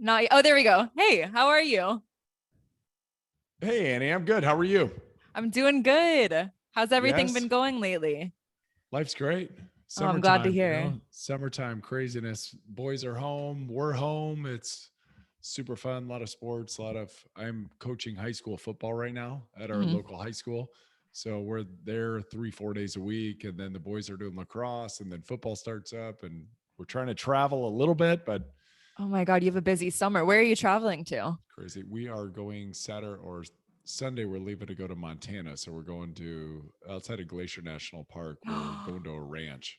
Not. Oh, there we go. Hey, how are you? Hey, Annie, I'm good. How are you? I'm doing good. How's everything been Yes, going lately? life's great. Oh, I'm glad to Summertime, hear. summertime craziness. Boys are home. We're home. It's super fun. A lot of sports, I'm coaching high school football right now at our Mhm. local high school. So we're there 3, 4 days a week. And then the boys are doing lacrosse and then football starts up and we're trying to travel a little bit, but Oh my God, you have a busy summer. Where are you traveling to? crazy. We are going Saturday or Sunday. We're leaving to go to Montana. So we're going to outside of Glacier National Park. We're going to a ranch.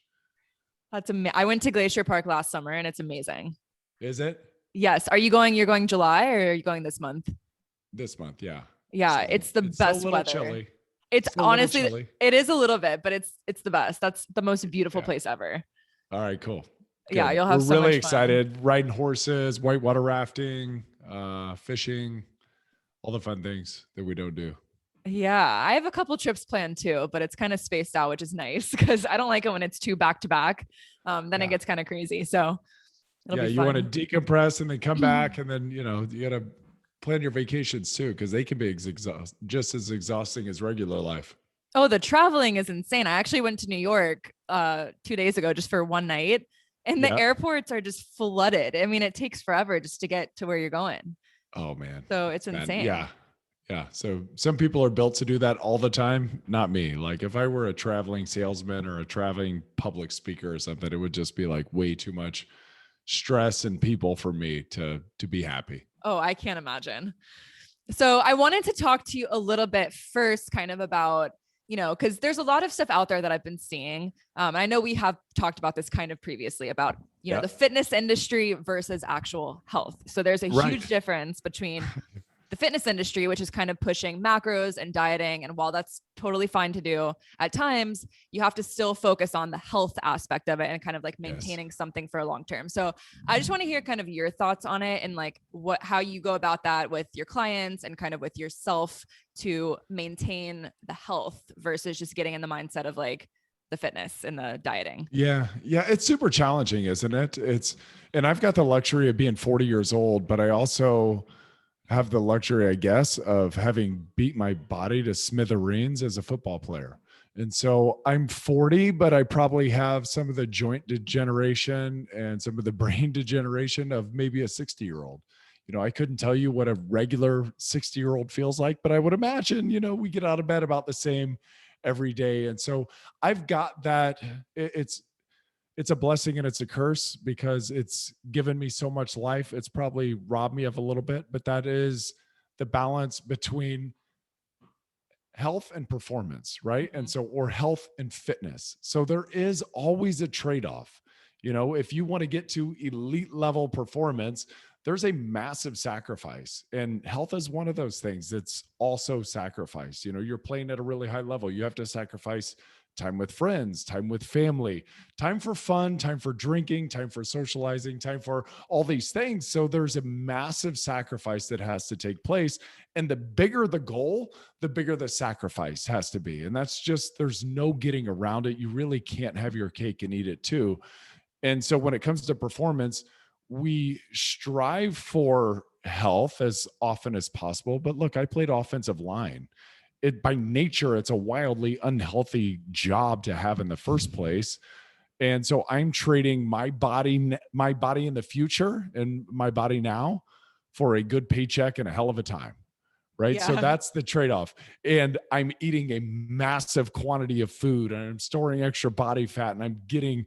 I went to Glacier Park last summer and it's amazing. Is it Yes. Are you going? You're going July or are you going this month? this month? Yeah. Yeah, So it's the it's still a best little weather. chilly. It's Still a little honestly, chilly. it is a little bit, but it's the best. That's the most beautiful Yeah. place ever. All right. Cool. Yeah, Good. you'll We're have so really much fun. excited. Riding horses, whitewater rafting, fishing, all the fun things that we don't do. Yeah, I have a couple trips planned too, but it's kind of spaced out, which is nice because I don't like it when it's too back to back. Then it Yeah. gets kind of crazy. So it'll Yeah. be You want to fun. decompress and then come back. And then, you got to plan your vacations too, because they can be just as exhausting as regular life. Oh, the traveling is insane. I actually went to New York 2 days ago just for one night, and the Yeah. airports are just flooded. I mean, it takes forever just to get to where you're going. Oh, man. So It's it's bad. insane. Yeah. Yeah. So some people are built to do that all the time. Not me. Like if I were a traveling salesman or a traveling public speaker or something, it would just be like way too much stress and people for me to be happy. Oh, I can't imagine. So I wanted to talk to you a little bit first, kind of about, because there's a lot of stuff out there that I've been seeing. I know we have talked about this kind of previously about, Yeah. the fitness industry versus actual health. So there's a huge Right. difference between the fitness industry, which is kind of pushing macros and dieting. And while that's totally fine to do at times, you have to still focus on the health aspect of it and kind of like Yes. maintaining something for a long term. So I just want to hear kind of your thoughts on it and like how you go about that with your clients and kind of with yourself to maintain the health versus just getting in the mindset of like the fitness and the dieting. Yeah. Yeah. It's super challenging, isn't it? And I've got the luxury of being 40 years old, but I also have the luxury, I guess, of having beat my body to smithereens as a football player. And so I'm 40, but I probably have some of the joint degeneration and some of the brain degeneration of maybe a 60-year-old. I couldn't tell you what a regular 60-year-old feels like, but I would imagine, we get out of bed about the same every day. And so I've got that. It's a blessing and it's a curse because it's given me so much life. It's probably robbed me of a little bit, but that is the balance between health and performance, right? And Mm-hmm. so, or health and fitness. So there is always a trade off. If you want to get to elite level performance, there's a massive sacrifice. And health is one of those things that's also sacrificed. You're playing at a really high level. You have to sacrifice time with friends, time with family, time for fun, time for drinking, time for socializing, time for all these things. So there's a massive sacrifice that has to take place. And the bigger the goal, the bigger the sacrifice has to be. And that's just, there's no getting around it. You really can't have your cake and eat it too. And so when it comes to performance, we strive for health as often as possible. But look, I played offensive line. It by nature, it's a wildly unhealthy job to have in the first place. And so I'm trading my body in the future and my body now for a good paycheck and a hell of a time. Right. So Yeah. that's the trade off. And I'm eating a massive quantity of food and I'm storing extra body fat and I'm getting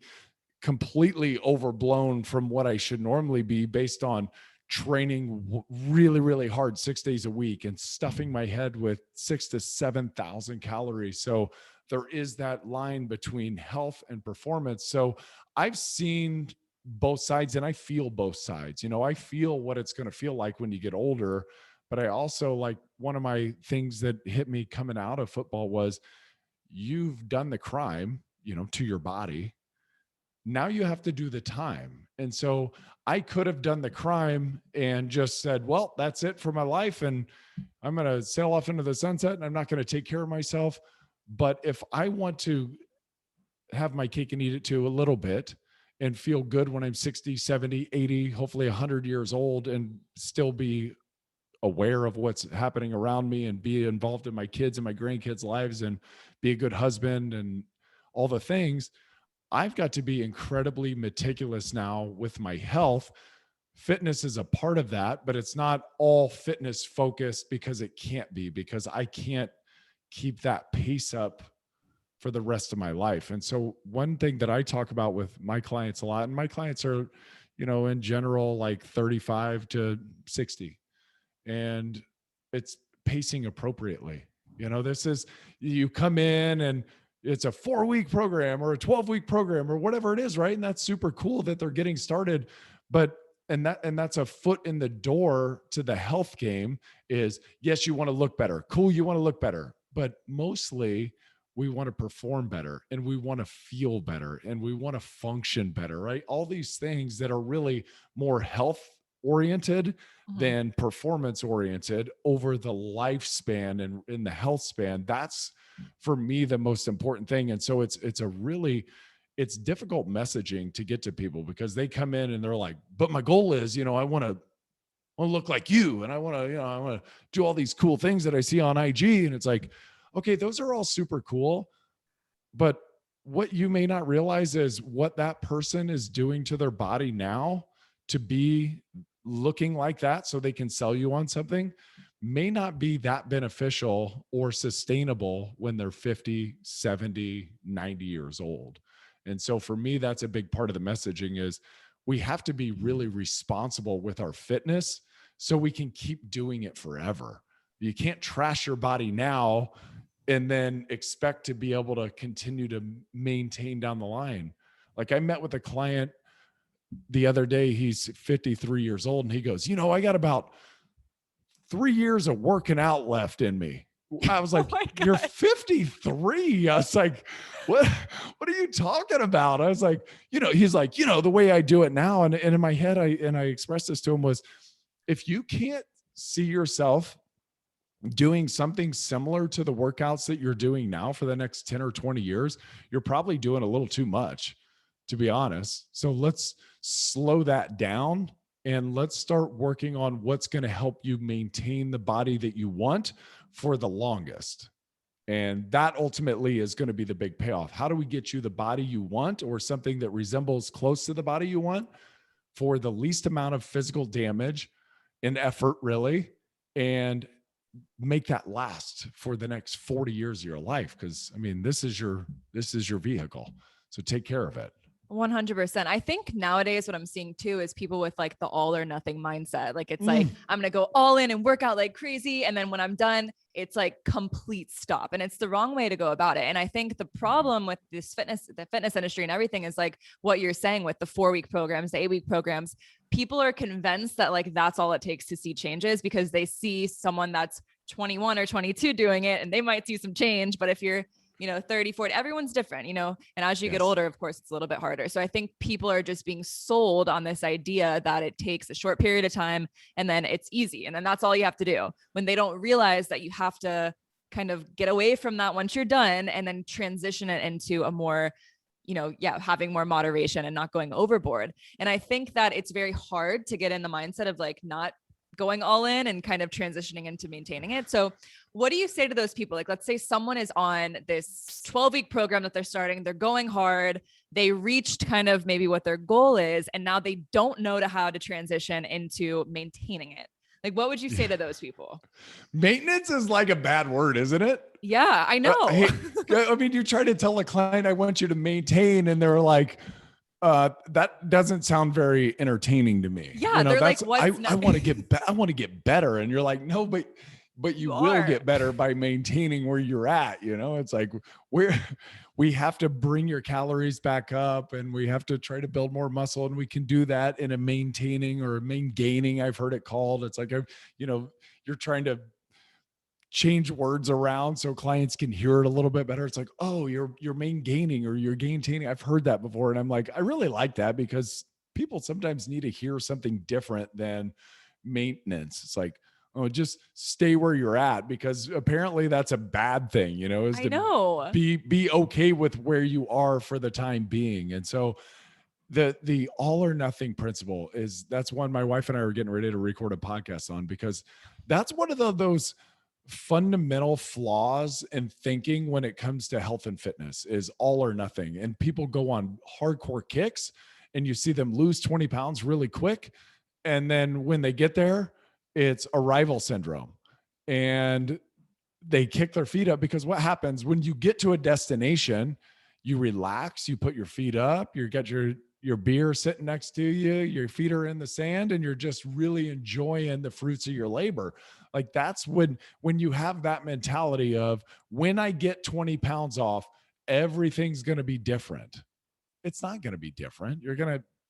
completely overblown from what I should normally be based on training really, really hard 6 days a week and stuffing my head with 6 to 7,000 calories. So there is that line between health and performance. So I've seen both sides and I feel both sides. I feel what it's going to feel like when you get older. But I also like one of my things that hit me coming out of football was you've done the crime, to your body. Now you have to do the time. And so I could have done the crime and just said, well, that's it for my life. And I'm going to sail off into the sunset and I'm not going to take care of myself. But if I want to have my cake and eat it too a little bit and feel good when I'm 60, 70, 80, hopefully 100 years old, and still be aware of what's happening around me and be involved in my kids and my grandkids' lives and be a good husband and all the things. I've got to be incredibly meticulous now with my health. Fitness is a part of that, but it's not all fitness focused, because it can't be, because I can't keep that pace up for the rest of my life. And so one thing that I talk about with my clients a lot, and my clients are, in general, like 35 to 60, and it's pacing appropriately. This is, you come in and it's a 4-week program or a 12-week program or whatever it is, right? And that's super cool that they're getting started. But and that's a foot in the door to the health game. Is, yes, you want to look better. Cool, you want to look better. But mostly we want to perform better, and we want to feel better, and we want to function better, right? All these things that are really more health oriented than performance oriented over the lifespan and in the health span. That's, for me, the most important thing. And so it's difficult messaging to get to people, because they come in and they're like, but my goal is, I want to look like you. And I want to do all these cool things that I see on IG. And it's like, okay, those are all super cool. But what you may not realize is what that person is doing to their body now to be looking like that so they can sell you on something may not be that beneficial or sustainable when they're 50, 70, 90 years old. And so for me, that's a big part of the messaging. Is we have to be really responsible with our fitness so we can keep doing it forever. You can't trash your body now and then expect to be able to continue to maintain down the line. Like, I met with a client the other day. He's 53 years old, and he goes, I got about 3 years of working out left in me. I was like, Oh you're 53. I was like, what are you talking about? I was like, he's like, the way I do it now. And in my head, I expressed this to him was, if you can't see yourself doing something similar to the workouts that you're doing now for the next 10 or 20 years, you're probably doing a little too much, to be honest. So let's slow that down, and let's start working on what's going to help you maintain the body that you want for the longest. And that ultimately is going to be the big payoff. How do we get you the body you want, or something that resembles close to the body you want, for the least amount of physical damage and effort, really, and make that last for the next 40 years of your life? Because this is your vehicle. So take care of it. 100%. I think nowadays what I'm seeing too is people with like the all or nothing mindset. Like, it's like, I'm going to go all in and work out like crazy, and then when I'm done, it's like complete stop. And it's the wrong way to go about it. And I think the problem with the fitness industry and everything is like what you're saying with the 4-week programs, the 8-week programs. People are convinced that like that's all it takes to see changes, because they see someone that's 21 or 22 doing it and they might see some change. But if you're 30, 40, everyone's different, and as you get older, of course, it's a little bit harder. So I think people are just being sold on this idea that it takes a short period of time and then it's easy. And then that's all you have to do, when they don't realize that you have to kind of get away from that once you're done, and then transition it into a more, having more moderation and not going overboard. And I think that it's very hard to get in the mindset of like not going all in and kind of transitioning into maintaining it. So what do you say to those people? Like, let's say someone is on this 12-week program that they're starting, they're going hard, they reached kind of maybe what their goal is, and now they don't know how to transition into maintaining it. Like, what would you say to those people? Maintenance is like a bad word, isn't it? Yeah, I know. You try to tell a client, I want you to maintain, and they're like, that doesn't sound very entertaining to me. Yeah, they're like, I want to get better. And you're like, no, but you will get better by maintaining where you're at. It's like we have to bring your calories back up, and we have to try to build more muscle, and we can do that in a maintaining or main gaining, I've heard it called. It's like, you're trying to change words around so clients can hear it a little bit better. It's like, oh, you're main gaining or you're maintaining. I've heard that before. And I'm like, I really like that, because people sometimes need to hear something different than maintenance. It's like, oh, just stay where you're at, because apparently that's a bad thing, is to be okay with where you are for the time being. And so The all or nothing principle that's one my wife and I are getting ready to record a podcast on, because that's one of those fundamental flaws in thinking when it comes to health and fitness, is all or nothing. And people go on hardcore kicks and you see them lose 20 pounds really quick. And then when they get there, it's arrival syndrome. And they kick their feet up, because what happens when you get to a destination, you relax, you put your feet up, you got your beer sitting next to you, your feet are in the sand, and you're just really enjoying the fruits of your labor. Like, that's when you have that mentality of, when I get 20 pounds off, everything's going to be different. It's not going to be different.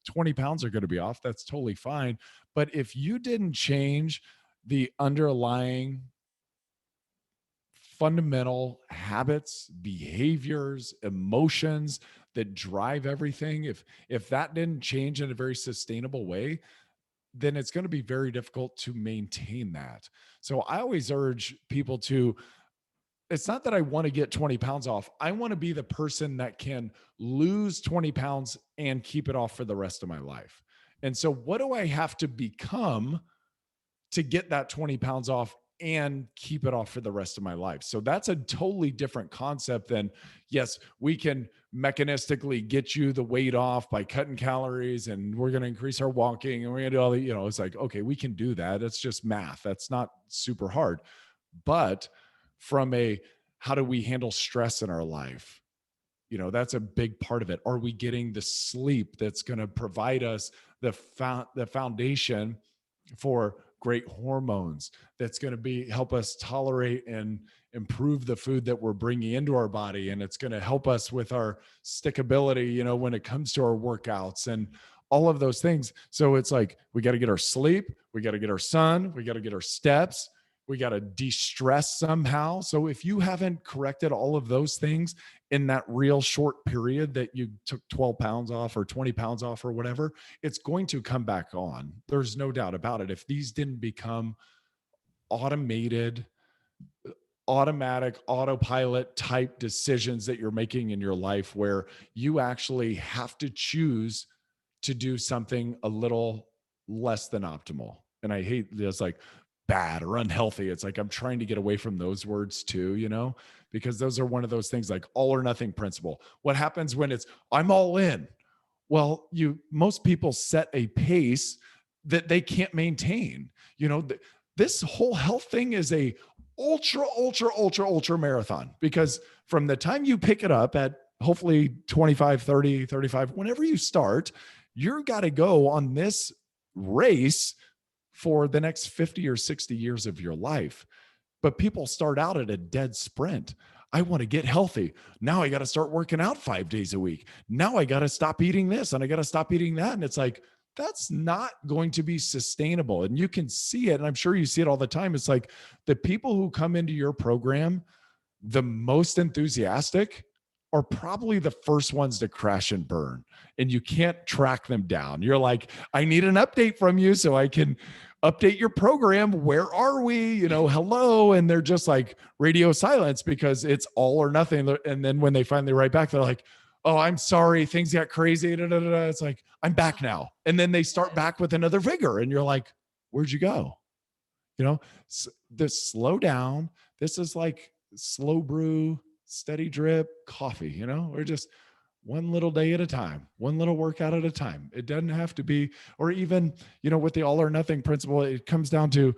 20 pounds are going to be off. That's totally fine. But if you didn't change the underlying fundamental habits, behaviors, emotions that drive everything, if that didn't change in a very sustainable way, then it's going to be very difficult to maintain that. So I always urge people to, it's not that I want to get 20 pounds off. I want to be the person that can lose 20 pounds and keep it off for the rest of my life. And so what do I have to become to get that 20 pounds off and keep it off for the rest of my life? So that's a totally different concept than, yes, we can mechanistically get you the weight off by cutting calories, and we're going to increase our walking, and we're going to do all the, it's like, okay, we can do that. It's just math. That's not super hard. But from how do we handle stress in our life? That's a big part of it. Are we getting the sleep that's going to provide us the foundation for great hormones, that's going to help us tolerate and improve the food that we're bringing into our body? And it's going to help us with our stickability, when it comes to our workouts and all of those things. So it's like, we got to get our sleep, we got to get our sun, we got to get our steps, we got to de-stress somehow. So if you haven't corrected all of those things in that real short period that you took 12 pounds off or 20 pounds off or whatever, it's going to come back on. There's no doubt about it. If these didn't become automatic, autopilot type decisions that you're making in your life, where you actually have to choose to do something a little less than optimal. And I hate this, like, bad or unhealthy. It's like, I'm trying to get away from those words too, because those are one of those things, like all or nothing principle. What happens when it's, I'm all in? Well, most people set a pace that they can't maintain. This whole health thing is a ultra marathon, because from the time you pick it up at hopefully 25, 30, 35, whenever you start, you're got to go on this race for the next 50 or 60 years of your life. But people start out at a dead sprint. I want to get healthy. Now I got to start working out 5 days a week. Now I got to stop eating this and I got to stop eating that. And it's like, that's not going to be sustainable. And you can see it. And I'm sure you see it all the time. It's like, the people who come into your program, the most enthusiastic, are probably the first ones to crash and burn, and you can't track them down. You're like, I need an update from you so I can update your program. Where are we? Hello. And they're just like radio silence, because it's all or nothing. And then when they finally write back, they're like, oh, I'm sorry, things got crazy. It's like, I'm back now. And then they start back with another vigor. And you're like, where'd you go? This slow down. This is like slow brew, steady drip coffee. We're just one little day at a time, one little workout at a time. It doesn't have to be, or even, with the all or nothing principle, it comes down to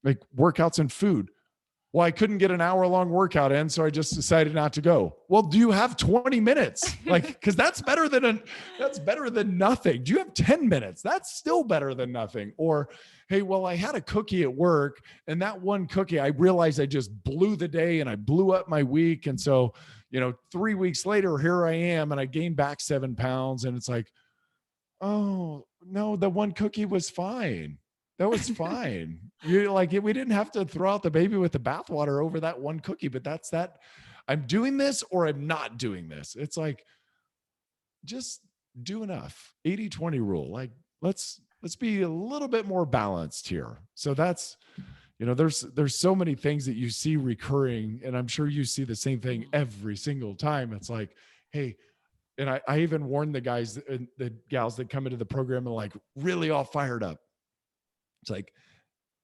like workouts and food. Well, I couldn't get an hour-long workout in, so I just decided not to go. Well, do you have 20 minutes? Because that's better than nothing. Do you have 10 minutes? That's still better than nothing. Or, hey, well, I had a cookie at work, and that one cookie, I realized I just blew the day and I blew up my week. And so, 3 weeks later, here I am, and I gained back 7 pounds. And it's like, oh no, the one cookie was fine. That was fine. You're like, we didn't have to throw out the baby with the bathwater over that one cookie, but that's that. I'm doing this or I'm not doing this. It's like, just do enough. 80-20 rule. Like, let's be a little bit more balanced here. So that's, there's so many things that you see recurring, and I'm sure you see the same thing every single time. It's like, hey, And I even warn the guys and the gals that come into the program and like really all fired up. It's like,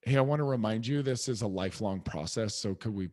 hey, I want to remind you, this is a lifelong process. So could we,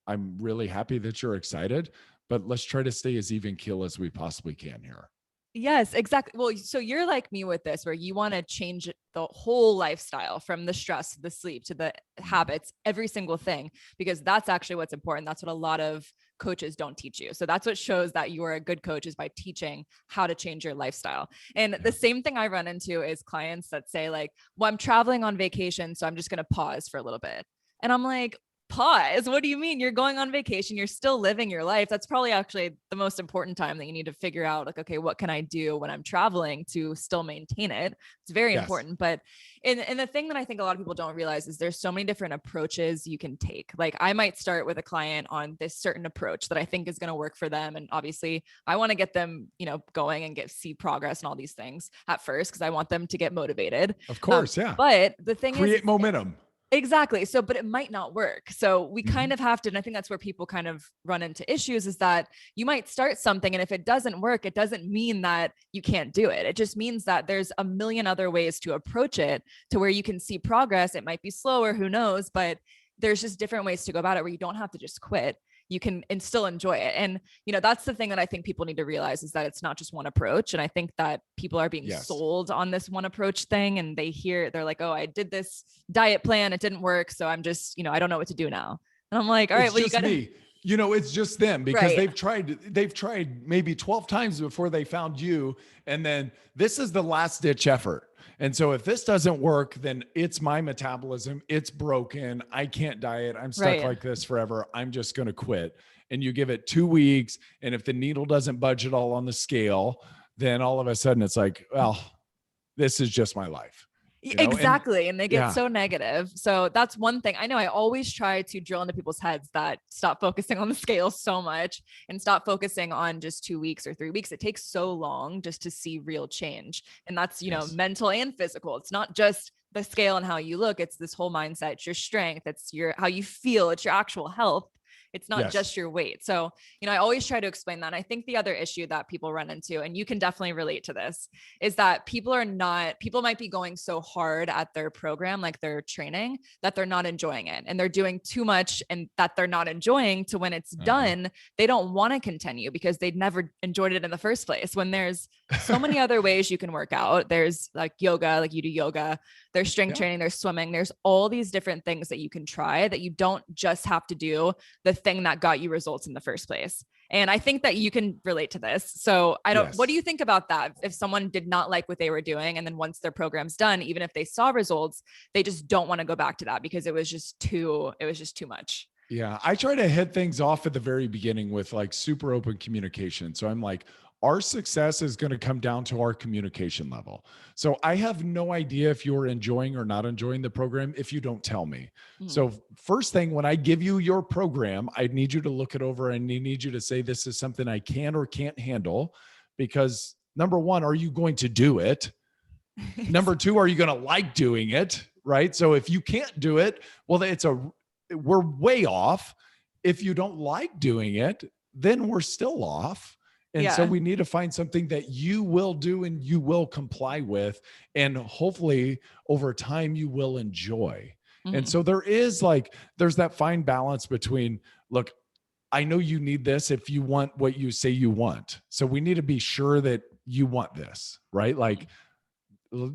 I'm really happy that you're excited, but let's try to stay as even keel as we possibly can here. Yes, exactly. Well, so you're like me with this, where you want to change the whole lifestyle, from the stress to the sleep to the habits, every single thing, because that's actually what's important. That's what a lot of coaches don't teach you. So that's what shows that you are a good coach, is by teaching how to change your lifestyle. And the same thing I run into is clients that say like, well, I'm traveling on vacation, so I'm just going to pause for a little bit. And I'm like, pause? What do you mean? You're going on vacation, you're still living your life. That's probably actually the most important time that you need to figure out, like, okay, what can I do when I'm traveling to still maintain it? It's very important. But and the thing that I think a lot of people don't realize is there's so many different approaches you can take. Like, I might start with a client on this certain approach that I think is going to work for them, and obviously I want to get them, going and see progress and all these things at first, because I want them to get motivated. Of course. But the thing create momentum. Exactly. So, but it might not work. So we kind of have to, and I think that's where people kind of run into issues, is that you might start something, and if it doesn't work, it doesn't mean that you can't do it. It just means that there's a million other ways to approach it to where you can see progress. It might be slower, who knows, but there's just different ways to go about it where you don't have to just quit. You can and still enjoy it. And, that's the thing that I think people need to realize, is that it's not just one approach. And I think that people are being sold on this one approach thing, and they're like, oh, I did this diet plan, it didn't work, so I'm just, I don't know what to do now. And I'm like, all right, well, you gotta me. It's just them, because they've tried maybe 12 times before they found you. And then this is the last ditch effort. And so if this doesn't work, then it's my metabolism. It's broken. I can't diet. I'm stuck like this forever. I'm just going to quit. And you give it 2 weeks. And if the needle doesn't budge at all on the scale, then all of a sudden it's like, well, this is just my life. Exactly. And they get so negative. So that's one thing. I know I always try to drill into people's heads that stop focusing on the scale so much and stop focusing on just 2 weeks or 3 weeks. It takes so long just to see real change. And that's, mental and physical. It's not just the scale and how you look. It's this whole mindset. It's your strength. It's how you feel. It's your actual health. It's not just your weight. So, I always try to explain that. And I think the other issue that people run into, and you can definitely relate to this, is that people might be going so hard at their program, like their training, that they're not enjoying it, and they're doing too much, and that they're not enjoying, to when it's done, they don't want to continue because they'd never enjoyed it in the first place. When there's so many other ways you can work out. There's like yoga, like you do yoga, there's strength training, there's swimming, there's all these different things that you can try, that you don't just have to do the thing that got you results in the first place. And I think that you can relate to this. So what do you think about that? If someone did not like what they were doing, and then once their program's done, even if they saw results, they just don't want to go back to that because it was just too much. Yeah. I try to hit things off at the very beginning with like super open communication. So I'm like, our success is going to come down to our communication level. So I have no idea if you're enjoying or not enjoying the program if you don't tell me. So first thing, when I give you your program, I need you to look it over, and I need you to say, this is something I can or can't handle. Because number one, are you going to do it? Number two, are you going to like doing it? Right. So if you can't do it, well, we're way off. If you don't like doing it, then we're still off. And so we need to find something that you will do and you will comply with. And hopefully over time you will enjoy. And so there's that fine balance between, look, I know you need this if you want what you say you want. So we need to be sure that you want this, right? Like,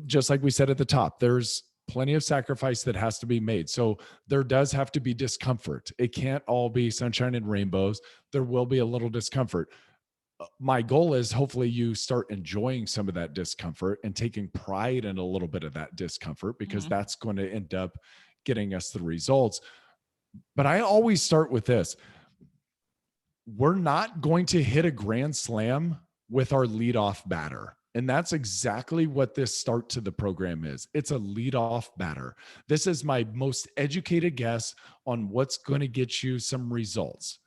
just like we said at the top, there's plenty of sacrifice that has to be made. So there does have to be discomfort. It can't all be sunshine and rainbows. There will be a little discomfort. My goal is hopefully you start enjoying some of that discomfort and taking pride in a little bit of that discomfort, because that's going to end up getting us the results. But I always start with this. We're not going to hit a grand slam with our leadoff batter. And that's exactly what this start to the program is. It's a leadoff batter. This is my most educated guess on what's going to get you some results.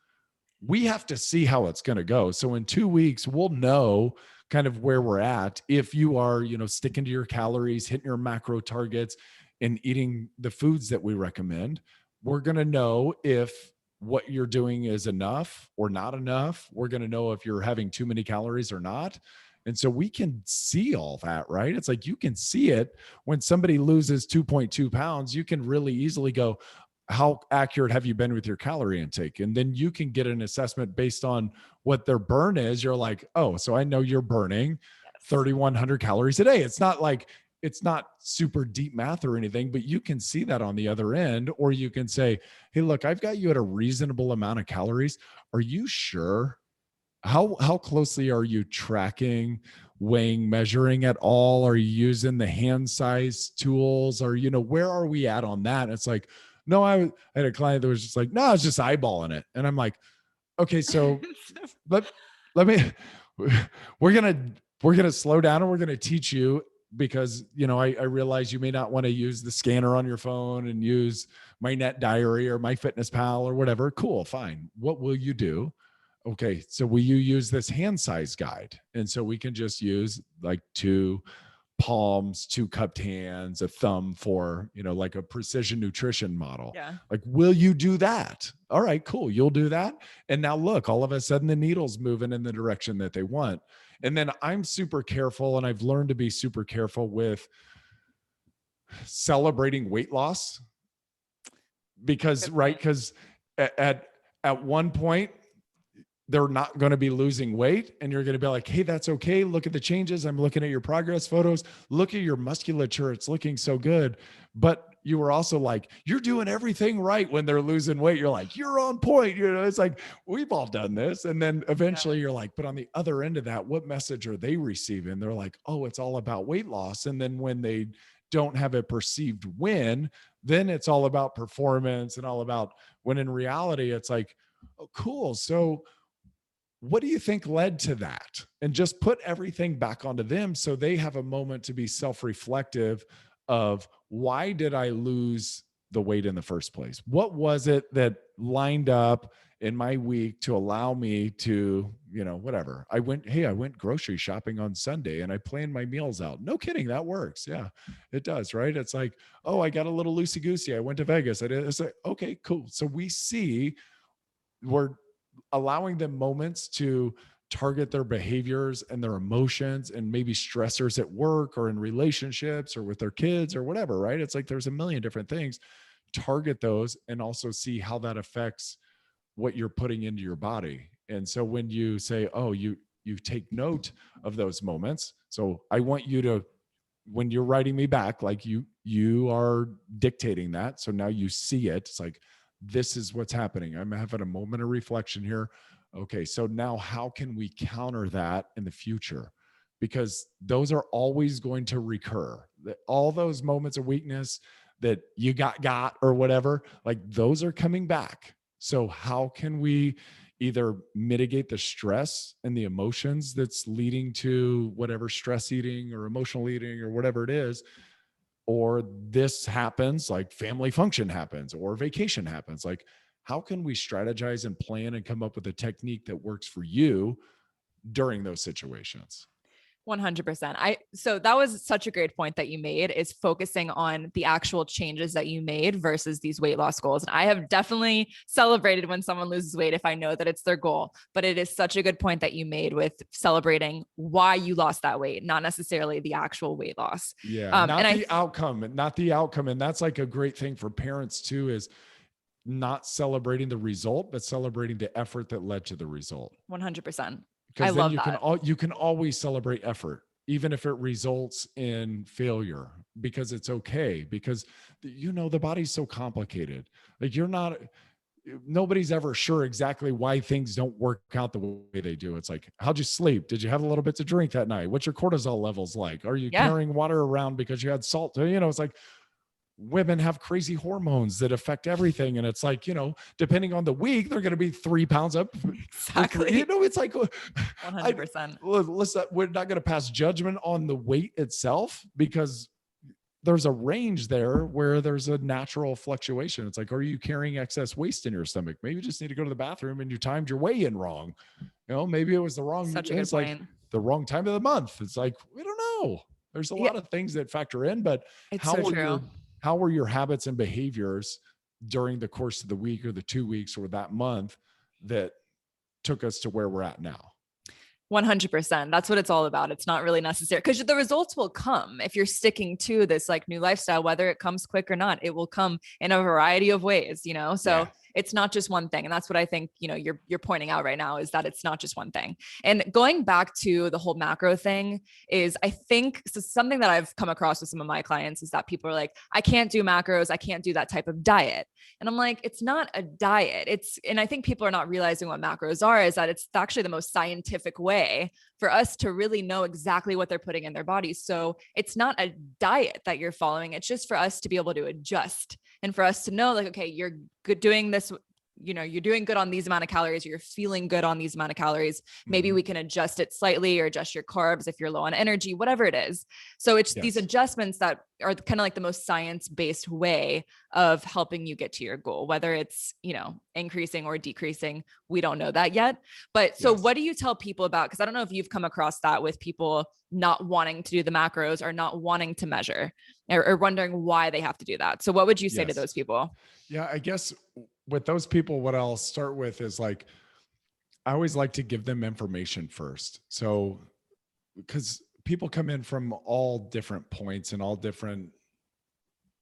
We have to see how it's going to go. So in 2 weeks, we'll know kind of where we're at. If you are, sticking to your calories, hitting your macro targets, and eating the foods that we recommend, we're going to know if what you're doing is enough or not enough. We're going to know if you're having too many calories or not. And so we can see all that, right? It's like you can see it when somebody loses 2.2 pounds. You can really easily go, how accurate have you been with your calorie intake? And then you can get an assessment based on what their burn is. You're like, oh, so I know you're burning Yes. 3,100 calories a day. It's not like, it's not super deep math or anything, but you can see that on the other end. Or you can say, hey, look, I've got you at a reasonable amount of calories. Are you sure? How closely are you tracking, weighing, measuring at all? Are you using the hand size tools? Or, where are we at on that? And it's like, no, I had a client that was just like, no, I was just eyeballing it. And I'm like, okay, so let, let me, we're going to slow down and we're going to teach you because, I realize you may not want to use the scanner on your phone and use my Net Diary or my Fitness Pal or whatever. Cool. Fine. What will you do? Okay, so will you use this hand size guide? And so we can just use like 2 palms, 2 cupped hands, a thumb for, like a precision nutrition model. Yeah. Like, will you do that? All right, cool. You'll do that. And now look, all of a sudden the needle's moving in the direction that they want. And then I'm super careful, and I've learned to be super careful with celebrating weight loss because, right, because at one point, they're not going to be losing weight, and you're going to be like, hey, that's okay. Look at the changes. I'm looking at your progress photos. Look at your musculature. It's looking so good. But you were also like, you're doing everything right when they're losing weight. You're like, you're on point. It's like, we've all done this. And then eventually you're like, but on the other end of that, what message are they receiving? They're like, oh, it's all about weight loss. And then when they don't have a perceived win, then it's all about performance and all about, when in reality, it's like, oh, cool. So what do you think led to that? And just put everything back onto them so they have a moment to be self-reflective of, why did I lose the weight in the first place? What was it that lined up in my week to allow me to, whatever. I went grocery shopping on Sunday and I planned my meals out. No kidding. That works. Yeah, it does. Right. It's like, oh, I got a little loosey goosey. I went to Vegas. It's like, okay, cool. So we're allowing them moments to target their behaviors and their emotions and maybe stressors at work or in relationships or with their kids or whatever, right? It's like there's a million different things. Target those and also see how that affects what you're putting into your body. And so when you say, oh, you take note of those moments. So I want you to, when you're writing me back, like you are dictating that. So now you see it. It's like, this is what's happening. I'm having a moment of reflection here. Okay, so now how can we counter that in the future? Because those are always going to recur. All those moments of weakness that you got or whatever, like those are coming back. So how can we either mitigate the stress and the emotions that's leading to whatever stress eating or emotional eating or whatever it is, or this happens, like family function happens or vacation happens. Like, how can we strategize and plan and come up with a technique that works for you during those situations? 100%. So that was such a great point that you made, is focusing on the actual changes that you made versus these weight loss goals. And I have definitely celebrated when someone loses weight if I know that it's their goal, but it is such a good point that you made with celebrating why you lost that weight, not necessarily the actual weight loss. Yeah. Outcome, not the outcome. And that's like a great thing for parents too, is not celebrating the result, but celebrating the effort that led to the result. 100%. Because then you can always celebrate effort, even if it results in failure, because it's okay. Because the body's so complicated. Like nobody's ever sure exactly why things don't work out the way they do. It's like, how'd you sleep? Did you have a little bit to drink that night? What's your cortisol levels like? Are you carrying water around because you had salt? It's like, women have crazy hormones that affect everything. And it's like, depending on the week, they're going to be 3 pounds up. Exactly. It's like 100%. We're not going to pass judgment on the weight itself, because there's a range there where there's a natural fluctuation. It's like, are you carrying excess waste in your stomach? Maybe you just need to go to the bathroom and you timed your weigh-in wrong. Maybe it was the wrong, such a good point. Like the wrong time of the month. It's like, we don't know. There's a lot of things that factor in, but it's so true. How were your habits and behaviors during the course of the week or the 2 weeks or that month that took us to where we're at now. 100%. That's what it's all about. It's not really necessary because the results will come if you're sticking to this like new lifestyle, whether it comes quick or not, it will come in a variety of ways, you know? So Yeah. it's not just one thing. And that's what I think, you know, you're pointing out right now is that it's not just one thing. And going back to the whole macro thing is I think so something that I've come across with some of my clients is that people are like, I can't do macros. I can't do that type of diet. And I'm like, it's not a diet. And I think people are not realizing what macros are, is that it's actually the most scientific way for us to really know exactly what they're putting in their bodies. So it's not a diet that you're following. It's just for us to be able to adjust and for us to know like, okay, you're good doing this, you know, you're doing good on these amount of calories, or you're feeling good on these amount of calories. Maybe we can adjust it slightly or adjust your carbs if you're low on energy, whatever it is. So it's these adjustments that are kind of like the most science-based way of helping you get to your goal, whether it's, you know, increasing or decreasing. We don't know that yet. But so what do you tell people about, because I don't know if you've come across that with people not wanting to do the macros or not wanting to measure or wondering why they have to do that. So what would you say to those people? Yeah, I guess with those people, what I'll start with is like, I always like to give them information first. So, because people come in from all different points and all different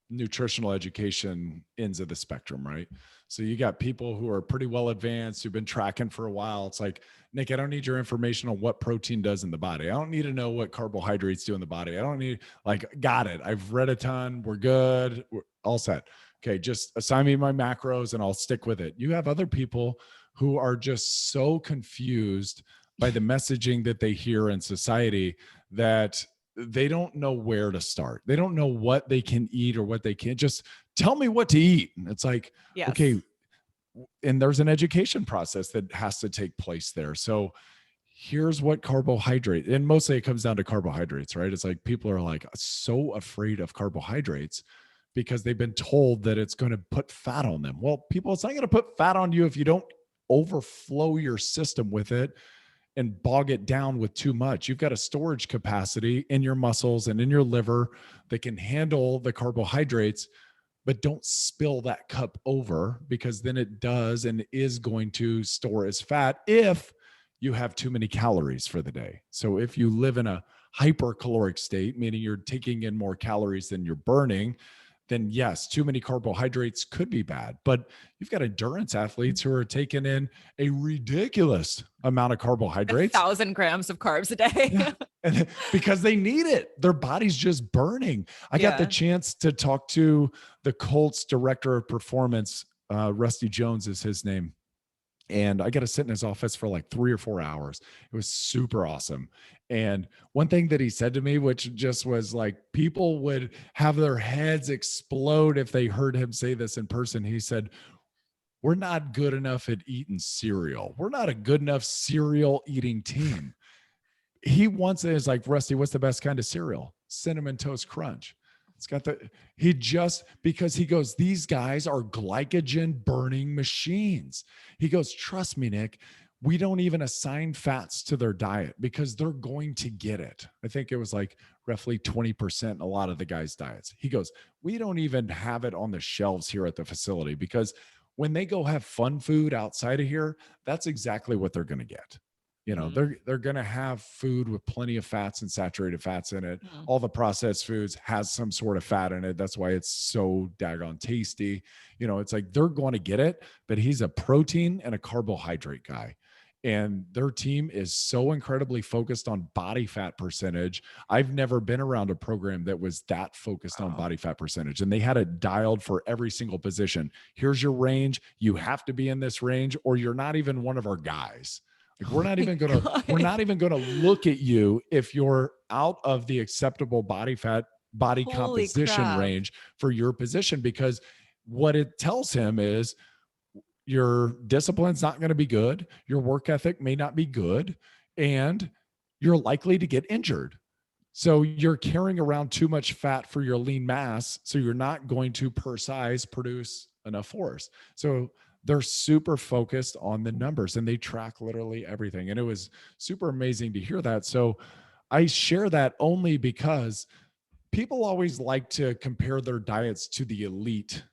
nutritional education ends of the spectrum, right? So you got people who are pretty well advanced, who've been tracking for a while. It's like, Nick, I don't need your information on what protein does in the body. I don't need to know what carbohydrates do in the body. I don't need, like, got it. I've read a ton. We're good. We're all set. Okay, just assign me my macros and I'll stick with it. You have other people who are just so confused by the messaging that they hear in society that they don't know where to start. They don't know what they can eat or what they can't. Just tell me what to eat. And it's like, okay. And there's an education process that has to take place there. So here's what carbohydrate, and mostly it comes down to carbohydrates, right? It's like people are like so afraid of carbohydrates because they've been told that it's going to put fat on them. Well, people, it's not going to put fat on you if you don't overflow your system with it and bog it down with too much. You've got a storage capacity in your muscles and in your liver that can handle the carbohydrates, but don't spill that cup over, because then it does and is going to store as fat if you have too many calories for the day. So if you live in a hypercaloric state, meaning you're taking in more calories than you're burning, then yes, too many carbohydrates could be bad. But you've got endurance athletes who are taking in a ridiculous amount of carbohydrates, 1,000 grams of carbs a day. Yeah. And because they need it. Their body's just burning. I got the chance to talk to the Colts director of performance. Rusty Jones is his name. And I got to sit in his office for like 3 or 4 hours. It was super awesome. And one thing that he said to me, which just was like, people would have their heads explode if they heard him say this in person. He said, we're not good enough at eating cereal. We're not a good enough cereal eating team. He wants it as like, Rusty, what's the best kind of cereal? Cinnamon Toast Crunch. It's got because he goes, these guys are glycogen burning machines. He goes, trust me, Nick, we don't even assign fats to their diet because they're going to get it. I think it was like roughly 20% in a lot of the guys' diets. He goes, we don't even have it on the shelves here at the facility because when they go have fun food outside of here, that's exactly what they're going to get. You know, they're going to have food with plenty of fats and saturated fats in it. All the processed foods has some sort of fat in it. That's why it's so daggone tasty. You know, it's like they're going to get it, but he's a protein and a carbohydrate guy. And their team is so incredibly focused on body fat percentage. I've never been around a program that was that focused on body fat percentage. And they had it dialed for every single position. Here's your range. You have to be in this range or you're not even one of our guys. Like we're not even going to look at you if you're out of the acceptable body composition range for your position, because what it tells him is your discipline's not going to be good. Your work ethic may not be good, and you're likely to get injured. So you're carrying around too much fat for your lean mass. So you're not going to per size produce enough force. So they're super focused on the numbers and they track literally everything. And it was super amazing to hear that. So I share that only because people always like to compare their diets to the elite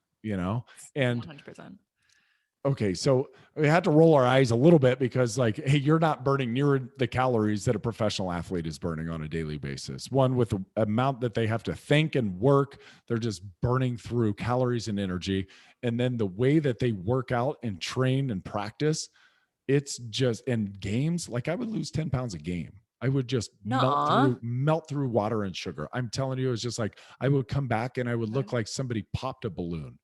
And 100%. okay, so we had to roll our eyes a little bit because, like, hey, you're not burning near the calories that a professional athlete is burning on a daily basis. One, with the amount that they have to think and work, they're just burning through calories and energy. And then the way that they work out and train and practice, it's just in games, like I would lose 10 pounds a game. I would just Nuh-uh. melt through water and sugar. I'm telling you, it's just like I would come back and I would look Okay. like somebody popped a balloon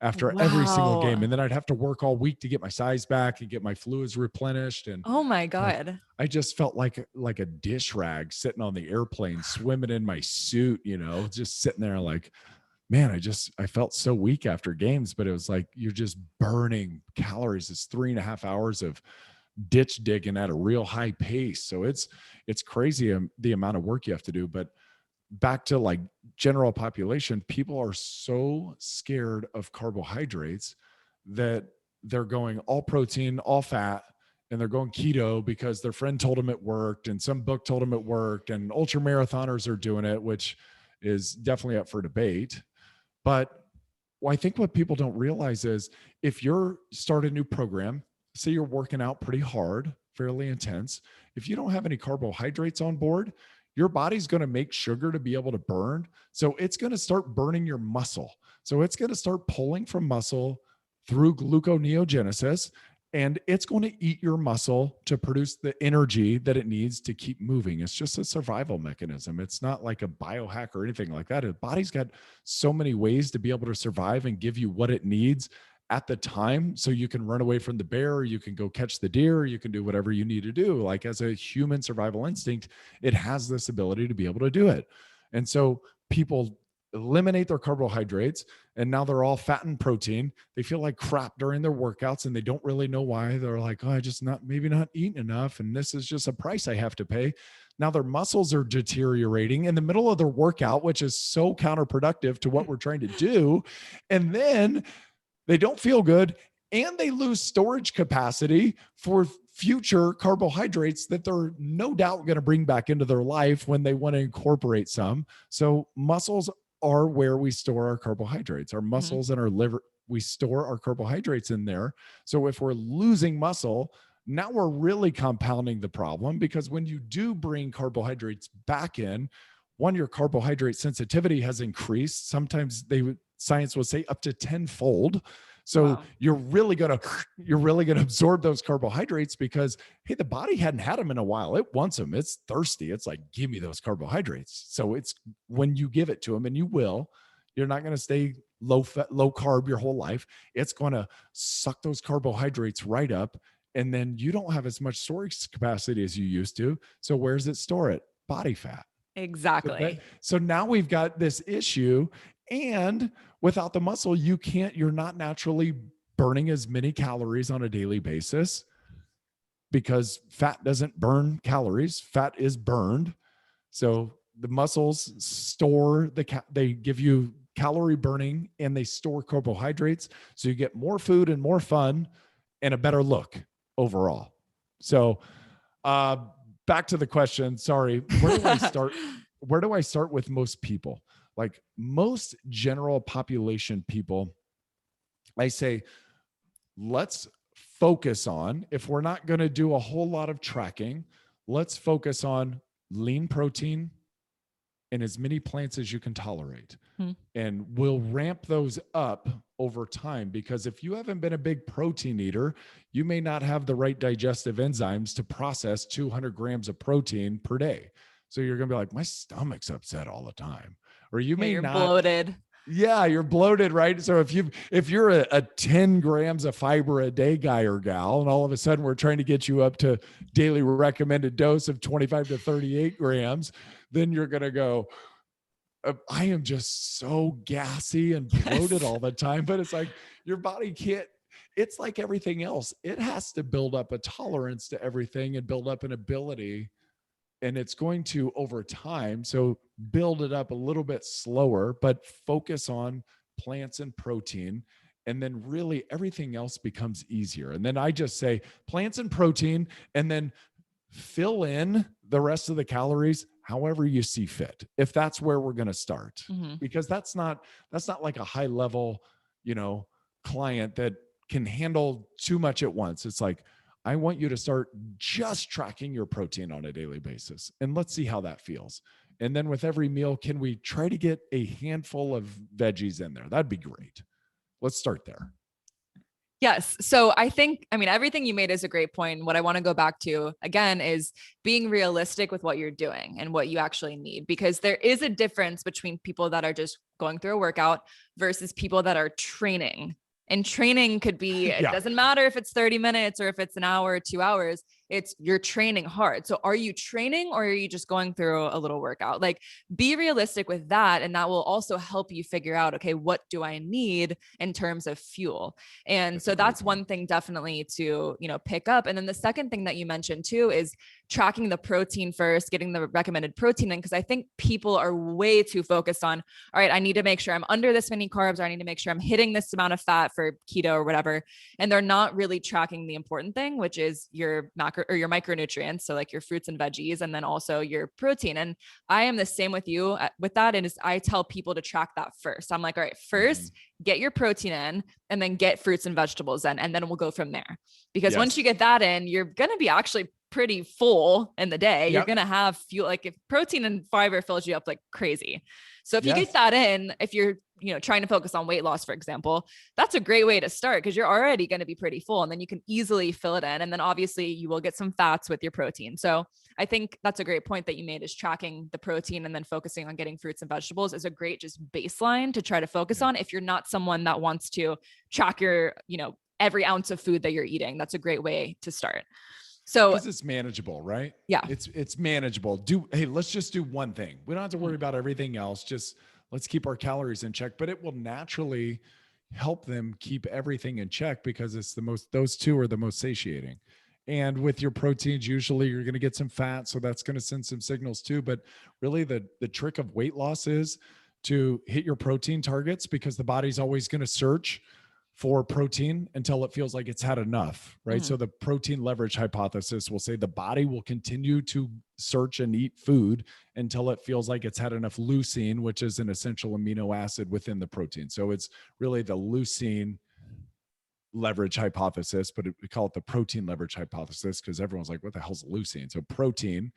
after every single game. Wow. And then I'd have to work all week to get my size back and get my fluids replenished. And Oh my like, God. I just felt like a dish rag sitting on the airplane, swimming in my suit, just sitting there like, man, I felt so weak after games, but it was like, you're just burning calories. It's 3.5 hours of ditch digging at a real high pace. So it's crazy the amount of work you have to do. But back to like general population, people are so scared of carbohydrates that they're going all protein, all fat, and they're going keto because their friend told them it worked and some book told them it worked, and ultra marathoners are doing it, which is definitely up for debate. But I think what people don't realize is if you're start a new program, say you're working out pretty hard, fairly intense, if you don't have any carbohydrates on board, your body's going to make sugar to be able to burn. So it's going to start burning your muscle. So it's going to start pulling from muscle through gluconeogenesis, and it's going to eat your muscle to produce the energy that it needs to keep moving. It's just a survival mechanism. It's not like a biohack or anything like that. The body's got so many ways to be able to survive and give you what it needs at the time, so you can run away from the bear, or you can go catch the deer, or you can do whatever you need to do. Like, as a human survival instinct, it has this ability to be able to do it. And so people eliminate their carbohydrates, and now they're all fat and protein. They feel like crap during their workouts, and they don't really know why. They're like, oh, I just maybe not eating enough, and this is just a price I have to pay. Now their muscles are deteriorating in the middle of their workout, which is so counterproductive to what we're trying to do. And then they don't feel good, and they lose storage capacity for future carbohydrates that they're no doubt going to bring back into their life when they want to incorporate some. So muscles are where we store our carbohydrates. Our muscles and our liver, we store our carbohydrates in there. So if we're losing muscle, now we're really compounding the problem, because when you do bring carbohydrates back in, one, your carbohydrate sensitivity has increased. Sometimes science would say up to tenfold. So Wow. you're really gonna absorb those carbohydrates because, hey, the body hadn't had them in a while. It wants them. It's thirsty. It's like, give me those carbohydrates. So it's when you give it to them, and you're not gonna stay low fat, low carb your whole life. It's gonna suck those carbohydrates right up, and then you don't have as much storage capacity as you used to. So where does it store it? Body fat. Exactly. So now we've got this issue, and without the muscle, you're not naturally burning as many calories on a daily basis, because fat doesn't burn calories. Fat is burned. So the muscles store they give you calorie burning, and they store carbohydrates. So you get more food and more fun and a better look overall. So, back to the question. Sorry. Where do I start? Where do I start with most people? Like most general population people, I say, let's focus on, if we're not going to do a whole lot of tracking, let's focus on lean protein and as many plants as you can tolerate. And we'll ramp those up over time, because if you haven't been a big protein eater, you may not have the right digestive enzymes to process 200 grams of protein per day. So you're going to be like, my stomach's upset all the time. Or you may You're not. bloated. Yeah, you're bloated, right? So if you're a 10 grams of fiber a day guy or gal, and all of a sudden we're trying to get you up to daily recommended dose of 25 to 38 grams, then you're going to go, I am just so gassy and bloated all the time. But it's like your body can't, it's like everything else. It has to build up a tolerance to everything and build up an ability, and it's going to over time. So build it up a little bit slower, but focus on plants and protein. And then really everything else becomes easier. And then I just say plants and protein, and then fill in the rest of the calories however you see fit, if that's where we're going to start. Because that's not like a high level, client that can handle too much at once. It's like, I want you to start just tracking your protein on a daily basis, and let's see how that feels. And then with every meal, can we try to get a handful of veggies in there? That'd be great. Let's start there. Yes. So I think, everything you made is a great point. What I want to go back to again is being realistic with what you're doing and what you actually need, because there is a difference between people that are just going through a workout versus people that are training. And training could be, it doesn't matter if it's 30 minutes or if it's an hour or 2 hours, you're training hard. So are you training or are you just going through a little workout? Like, be realistic with that. And that will also help you figure out, okay, what do I need in terms of fuel? And so that's one thing definitely to, pick up. And then the second thing that you mentioned too is tracking the protein first, getting the recommended protein in. Cause I think people are way too focused on, all right, I need to make sure I'm under this many carbs, or I need to make sure I'm hitting this amount of fat for keto or whatever. And they're not really tracking the important thing, which is your macro or your micronutrients. So like your fruits and veggies, and then also your protein. And I am the same with you with that. And I tell people to track that first. I'm like, all right, first get your protein in, and then get fruits and vegetables in, and then we'll go from there. Because once you get that in, you're going to be actually pretty full in the day. You're going to have fuel. Like, if protein and fiber fills you up like crazy. So if you get that in, if you're, trying to focus on weight loss, for example, that's a great way to start, because you're already going to be pretty full, and then you can easily fill it in. And then obviously you will get some fats with your protein. So I think that's a great point that you made, is tracking the protein and then focusing on getting fruits and vegetables is a great just baseline to try to focus on. If you're not someone that wants to track your, every ounce of food that you're eating, that's a great way to start. So because it's manageable, right? Yeah. It's manageable. Hey, let's just do one thing. We don't have to worry about everything else. Just let's keep our calories in check, but it will naturally help them keep everything in check, because it's those two are the most satiating. And with your proteins, usually you're going to get some fat. So that's going to send some signals too. But really the trick of weight loss is to hit your protein targets, because the body's always going to search for protein until it feels like it's had enough, right? So the protein leverage hypothesis will say the body will continue to search and eat food until it feels like it's had enough leucine, which is an essential amino acid within the protein. So it's really the leucine leverage hypothesis, but we call it the protein leverage hypothesis because everyone's like, what the hell's leucine? So protein,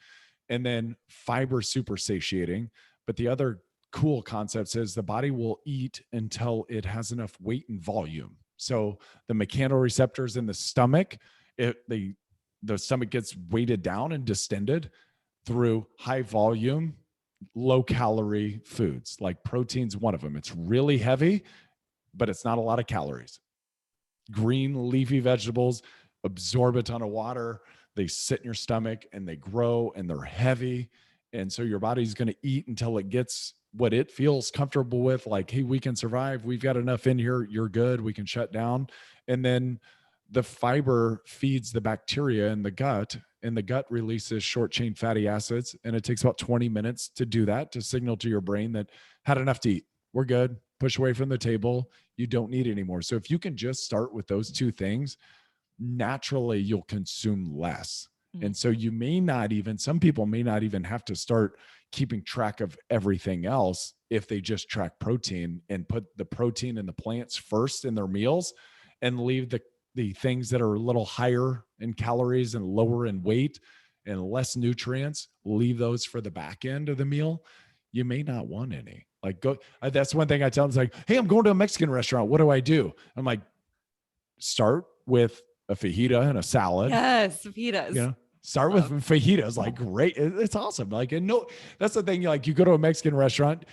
and then fiber super satiating. But the other cool concept is the body will eat until it has enough weight and volume. So the mechanoreceptors in the stomach, the stomach gets weighted down and distended through high volume, low calorie foods. Like protein's one of them. It's really heavy, but it's not a lot of calories. Green leafy vegetables absorb a ton of water. They sit in your stomach and they grow and they're heavy. And so your body's going to eat until it gets what it feels comfortable with. Like, hey, we can survive. We've got enough in here. You're good. We can shut down. And then the fiber feeds the bacteria in the gut, and the gut releases short chain fatty acids. And it takes about 20 minutes to do that, to signal to your brain that had enough to eat. We're good. Push away from the table. You don't need anymore. So if you can just start with those two things, naturally you'll consume less. And so you may not even, some people may not even have to start keeping track of everything else if they just track protein and put the protein and the plants first in their meals, and leave the things that are a little higher in calories and lower in weight and less nutrients, leave those for the back end of the meal. You may not want any. Like, that's one thing I tell them. It's like, hey, I'm going to a Mexican restaurant. What do I do? I'm like, start with a fajita and a salad. Yes, fajitas. Start with fajitas. Like, great. It's awesome. Like, and no, that's the thing. Like, you go to a Mexican restaurant,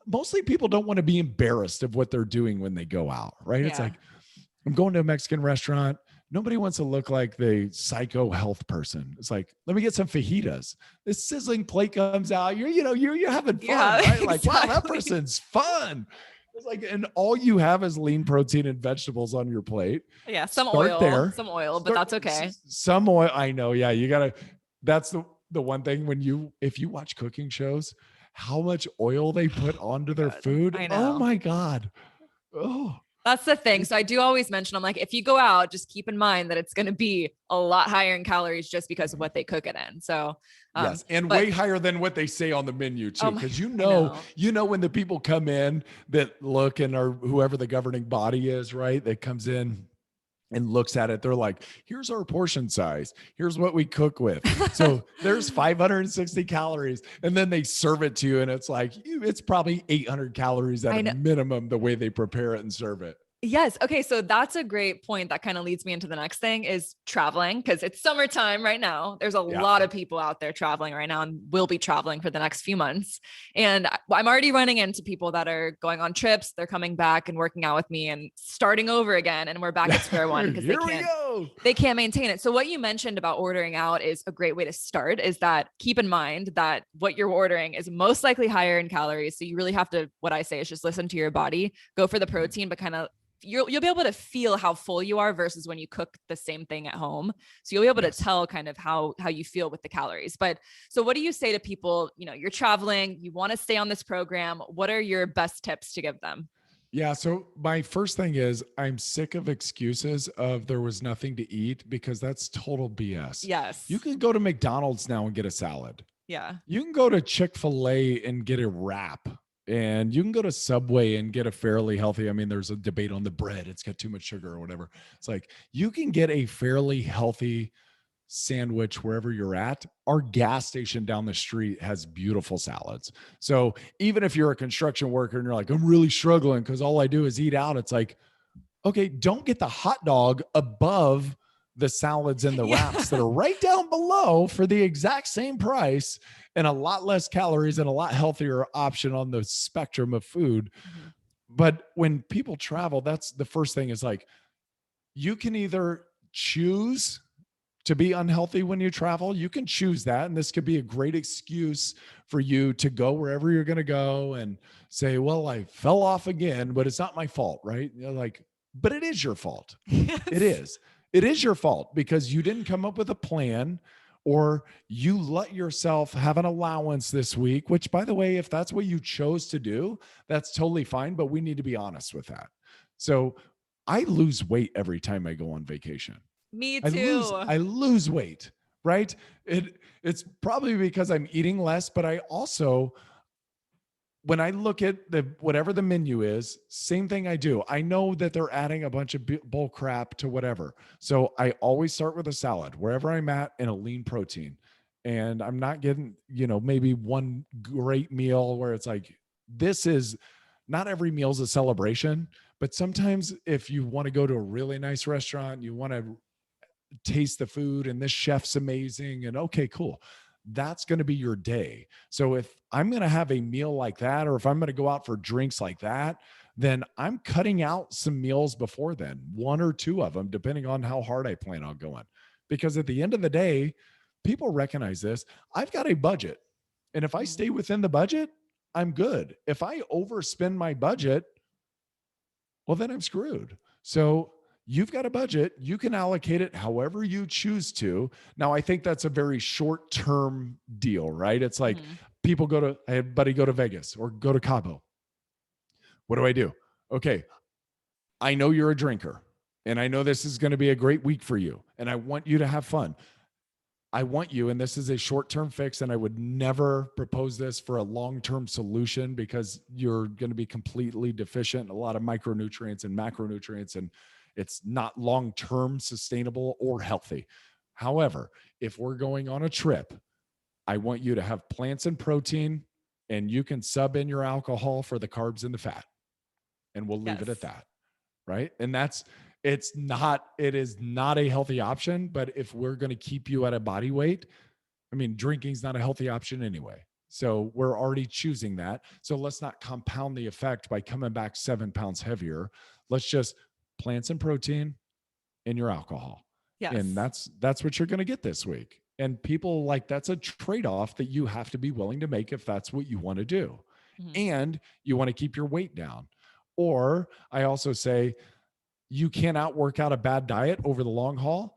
mostly people don't want to be embarrassed of what they're doing when they go out, right? It's like, I'm going to a Mexican restaurant. Nobody wants to look like the psycho health person. It's like, let me get some fajitas. This sizzling plate comes out. You're having fun, right? Like, wow, that person's fun. It's like, and all you have is lean protein and vegetables on your plate. Yeah, some oil, but that's okay. Some oil, I know. Yeah, you gotta. That's the one thing if you watch cooking shows, how much oil they put onto their food. I know. Oh my God. Oh. That's the thing. So I do always mention, I'm like, if you go out, just keep in mind that it's going to be a lot higher in calories just because of what they cook it in. So Yes. And But way higher than what they say on the menu too. my, Cause I know. when the people come in that look and are whoever the governing body is, right? That comes in and looks at it, they're like, here's our portion size. Here's what we cook with. So there's 560 calories. And then they serve it to you. And it's like, it's probably 800 calories at I a know. minimum, the way they prepare it and serve it. Yes. Okay. So that's a great point. That kind of leads me into the next thing is traveling because it's summertime right now. There's a Yeah. lot of people out there traveling right now and will be traveling for the next few months. And I'm already running into people that are going on trips. They're coming back and working out with me and starting over again. And we're back at square one because Here we go. they can't maintain it. So what you mentioned about ordering out is a great way to start is that keep in mind that what you're ordering is most likely higher in calories. So you really have to, what I say is just listen to your body, go for the protein, but kind of you'll be able to feel how full you are versus when you cook the same thing at home. So you'll be able to tell kind of how you feel with the calories. But so what do you say to people, you're traveling, you want to stay on this program. What are your best tips to give them? Yeah. So my first thing is I'm sick of excuses of there was nothing to eat because that's total BS. Yes. You can go to McDonald's now and get a salad. Yeah. You can go to Chick-fil-A and get a wrap. And you can go to Subway and get a fairly healthy. I mean, there's a debate on the bread. It's got too much sugar or whatever. It's like you can get a fairly healthy sandwich wherever you're at. Our gas station down the street has beautiful salads. So even if you're a construction worker and you're like, I'm really struggling because all I do is eat out, it's like, okay, don't get the hot dog above the salads and the wraps that are right down below for the exact same price and a lot less calories and a lot healthier option on the spectrum of food. Mm-hmm. But when people travel, that's the first thing is like, you can either choose to be unhealthy when you travel. You can choose that. And this could be a great excuse for you to go wherever you're going to go and say, well, I fell off again, but it's not my fault, right? Like, but it is your fault. Yes. It is your fault because you didn't come up with a plan or you let yourself have an allowance this week, which by the way, if that's what you chose to do, that's totally fine, but we need to be honest with that. So I lose weight every time I go on vacation. Me too. I lose weight, right? It's probably because I'm eating less, but I also, when I look at whatever the menu is, same thing I do. I know that they're adding a bunch of bull crap to whatever. So I always start with a salad wherever I'm at and a lean protein. And I'm not getting, maybe one great meal where it's like, this is not every meal is a celebration, but sometimes if you want to go to a really nice restaurant, you want to taste the food and this chef's amazing and okay, cool. That's going to be your day. So if I'm going to have a meal like that, or if I'm going to go out for drinks like that, then I'm cutting out some meals before then, one or two of them, depending on how hard I plan on going. Because at the end of the day, people recognize this. I've got a budget. And if I stay within the budget, I'm good. If I overspend my budget, well, then I'm screwed. So you've got a budget. You can allocate it however you choose to. Now, I think that's a very short-term deal, right? It's like people I had a buddy go to Vegas or go to Cabo. What do I do? Okay, I know you're a drinker, and I know this is going to be a great week for you, and I want you to have fun. I want you, and this is a short-term fix, and I would never propose this for a long-term solution because you're going to be completely deficient in a lot of micronutrients and macronutrients, and it's not long-term sustainable or healthy. However, if we're going on a trip, I want you to have plants and protein, and you can sub in your alcohol for the carbs and the fat, and we'll leave it at that, right? And it is not a healthy option, but if we're going to keep you at a body weight, I mean, drinking's not a healthy option anyway. So we're already choosing that. So let's not compound the effect by coming back 7 pounds heavier. Let's just plants and protein and your alcohol. Yes. And that's what you're going to get this week. And people that's a trade-off that you have to be willing to make if that's what you want to do. Mm-hmm. And you want to keep your weight down. Or I also say you cannot work out a bad diet over the long haul,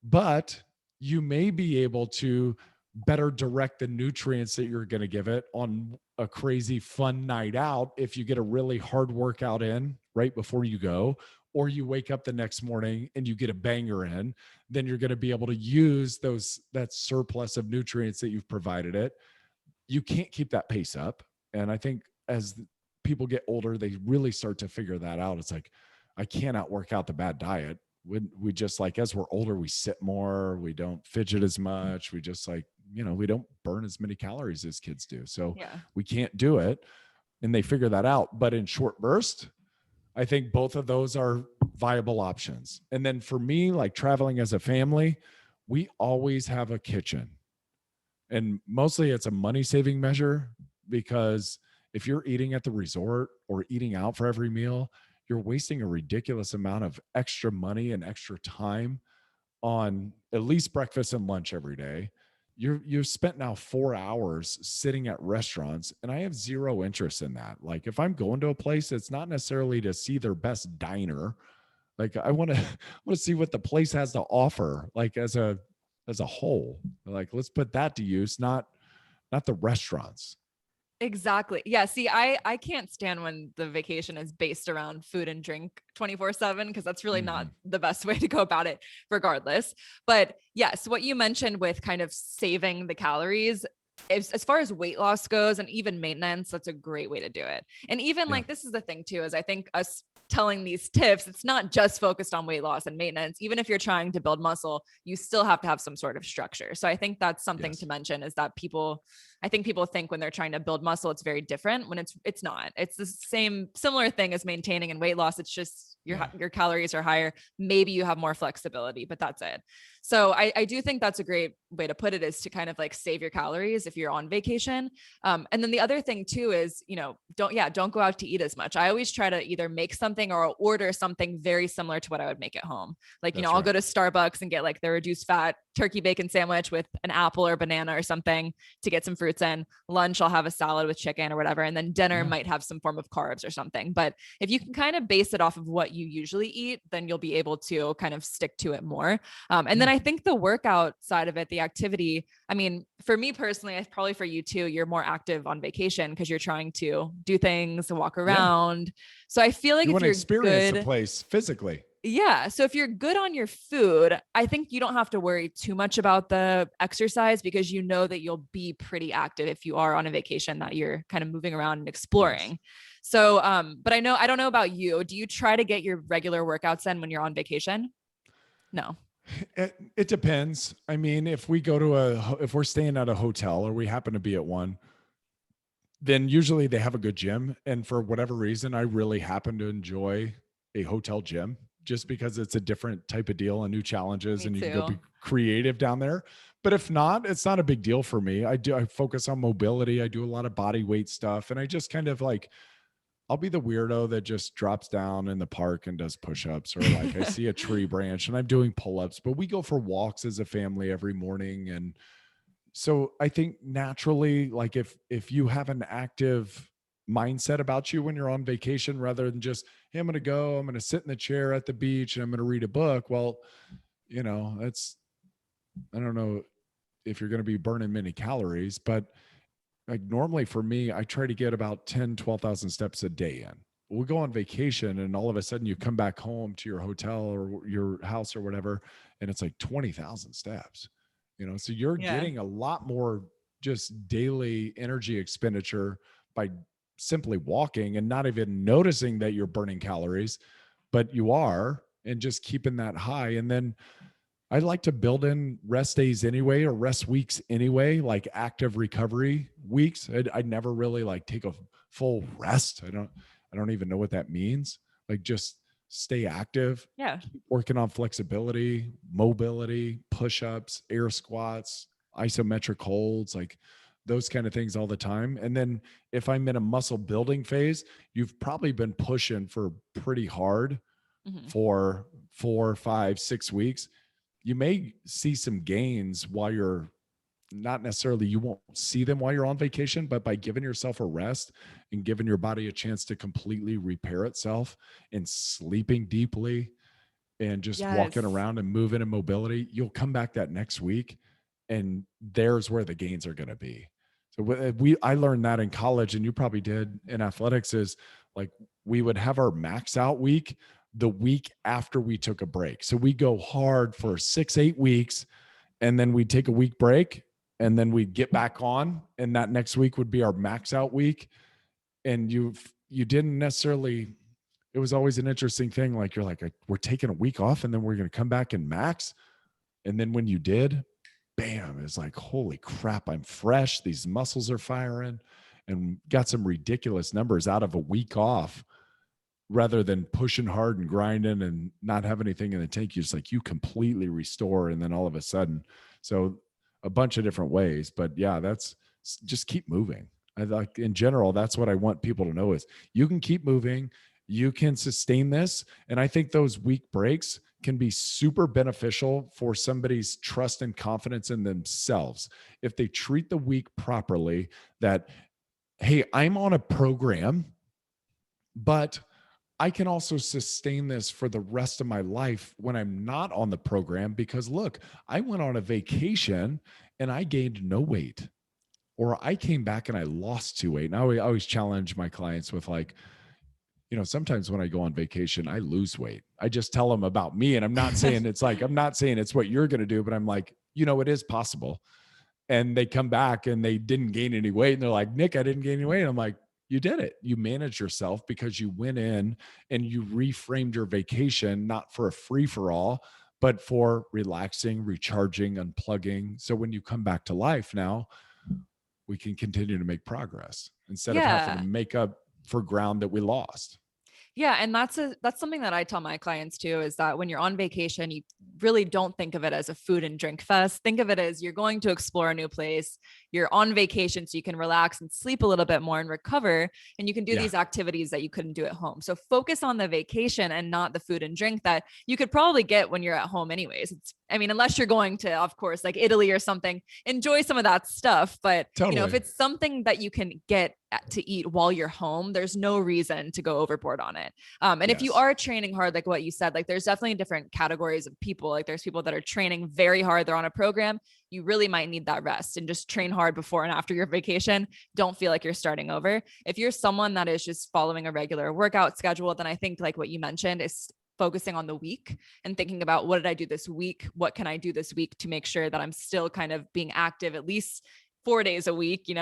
but you may be able to better direct the nutrients that you're going to give it on a crazy fun night out if you get a really hard workout in right before you go, or you wake up the next morning and you get a banger in, then you're going to be able to use that surplus of nutrients that you've provided it. You can't keep that pace up. And I think as people get older, they really start to figure that out. It's like, I cannot work out the bad diet. We just like, as we're older, we sit more, we don't fidget as much. We just like, we don't burn as many calories as kids do. So we can't do it. And they figure that out. But in short bursts, I think both of those are viable options. And then for me, like traveling as a family, we always have a kitchen. And mostly it's a money saving measure, because if you're eating at the resort or eating out for every meal, you're wasting a ridiculous amount of extra money and extra time on at least breakfast and lunch every day. You've spent now 4 hours sitting at restaurants, and I have zero interest in that. Like if I'm going to a place, it's not necessarily to see their best diner. Like I want to see what the place has to offer, like as a whole. Like let's put that to use, not the restaurants. Exactly. Yeah. See, I can't stand when the vacation is based around food and drink 24/7, because that's really not the best way to go about it regardless. But yes, what you mentioned with kind of saving the calories, as far as weight loss goes and even maintenance, that's a great way to do it. And even like, this is the thing too, is I think us telling these tips, it's not just focused on weight loss and maintenance. Even if you're trying to build muscle, you still have to have some sort of structure. So I think that's something to mention, is that I think people think when they're trying to build muscle, it's very different, when it's not. It's the similar thing as maintaining and weight loss. It's just your calories are higher. Maybe you have more flexibility, but that's it. So I do think that's a great way to put it, is to kind of like save your calories if you're on vacation. And then the other thing too is, don't go out to eat as much. I always try to either make something or order something very similar to what I would make at home. Like, I'll go to Starbucks and get like the reduced fat turkey bacon sandwich with an apple or banana or something to get some fruits in. Lunch, I'll have a salad with chicken or whatever. And then dinner might have some form of carbs or something. But if you can kind of base it off of what you usually eat, then you'll be able to kind of stick to it more. And then I think the workout side of it, the activity, I mean, for me personally, probably for you too, you're more active on vacation because you're trying to do things and walk around. So I feel like you if want to you're experience good, the place physically. Yeah. So if you're good on your food, I think you don't have to worry too much about the exercise, because you know that you'll be pretty active if you are on a vacation, that you're kind of moving around and exploring. Yes. So, but I don't know about you. Do you try to get your regular workouts in when you're on vacation? No. It depends. I mean, if we're staying at a hotel or we happen to be at one, then usually they have a good gym. And for whatever reason, I really happen to enjoy a hotel gym, just because it's a different type of deal and new challenges, and you can go be creative down there. But if not, it's not a big deal for me. I focus on mobility. I do a lot of body weight stuff, and I just kind of like, I'll be the weirdo that just drops down in the park and does push-ups, or like I see a tree branch and I'm doing pull-ups. But we go for walks as a family every morning. And so I think naturally, like if you have an active mindset about you when you're on vacation, rather than just, hey, I'm going to sit in the chair at the beach and I'm going to read a book. Well, I don't know if you're going to be burning many calories, but like normally for me, I try to get about 10, 12,000 steps a day in. We'll go on vacation and all of a sudden you come back home to your hotel or your house or whatever, and it's like 20,000 steps, so you're getting a lot more just daily energy expenditure by simply walking and not even noticing that you're burning calories, but you are, and just keeping that high. And then I like to build in rest days anyway, or rest weeks anyway, like active recovery weeks. I never really like take a full rest. I don't even know what that means. Like just stay active, keep working on flexibility, mobility, push-ups, air squats, isometric holds, like those kind of things all the time. And then if I'm in a muscle building phase, you've probably been pushing for pretty hard for 4, 5, 6 weeks. You may see some gains while you're not necessarily, you won't see them while you're on vacation, but by giving yourself a rest and giving your body a chance to completely repair itself and sleeping deeply and just walking around and moving in mobility, you'll come back that next week and there's where the gains are going to be. So I learned that in college, and you probably did in athletics, is like we would have our max out week, the week after we took a break. So we go hard for 6, 8 weeks, and then we'd take a week break, and then we'd get back on. And that next week would be our max out week. And you didn't necessarily, it was always an interesting thing. Like, you're like, we're taking a week off and then we're going to come back and max. And then when you did, bam, it's like, holy crap, I'm fresh. These muscles are firing, and got some ridiculous numbers out of a week off, rather than pushing hard and grinding and not have anything in the tank. You just like, you completely restore. And then all of a sudden, so a bunch of different ways, but yeah, that's just keep moving. I like, in general, that's what I want people to know is you can keep moving, you can sustain this. And I think those week breaks can be super beneficial for somebody's trust and confidence in themselves. If they treat the week properly, that, hey, I'm on a program, but I can also sustain this for the rest of my life when I'm not on the program, because look, I went on a vacation and I gained no weight, or I came back and I lost 2 weight. And I always challenge my clients with like, sometimes when I go on vacation, I lose weight. I just tell them about me. And I'm not saying it's like, I'm not saying it's what you're going to do, but I'm like, it is possible. And they come back and they didn't gain any weight. And they're like, Nick, I didn't gain any weight. And I'm like, you did it. You managed yourself because you went in and you reframed your vacation, not for a free for all, but for relaxing, recharging, unplugging. So when you come back to life now, we can continue to make progress instead of having to make up for ground that we lost. Yeah. And that's something that I tell my clients too, is that when you're on vacation, you really don't think of it as a food and drink fest. Think of it as you're going to explore a new place. You're on vacation so you can relax and sleep a little bit more and recover. And you can do these activities that you couldn't do at home. So focus on the vacation and not the food and drink that you could probably get when you're at home anyways. Unless you're going to, of course, like Italy or something, enjoy some of that stuff. But if it's something that you can get to eat while you're home, there's no reason to go overboard on it. And if you are training hard, like what you said, like there's definitely different categories of people. Like there's people that are training very hard. They're on a program. You really might need that rest and just train hard before and after your vacation. Don't feel like you're starting over. If you're someone that is just following a regular workout schedule, then I think like what you mentioned is focusing on the week and thinking about, what did I do this week? What can I do this week to make sure that I'm still kind of being active at least 4 days a week,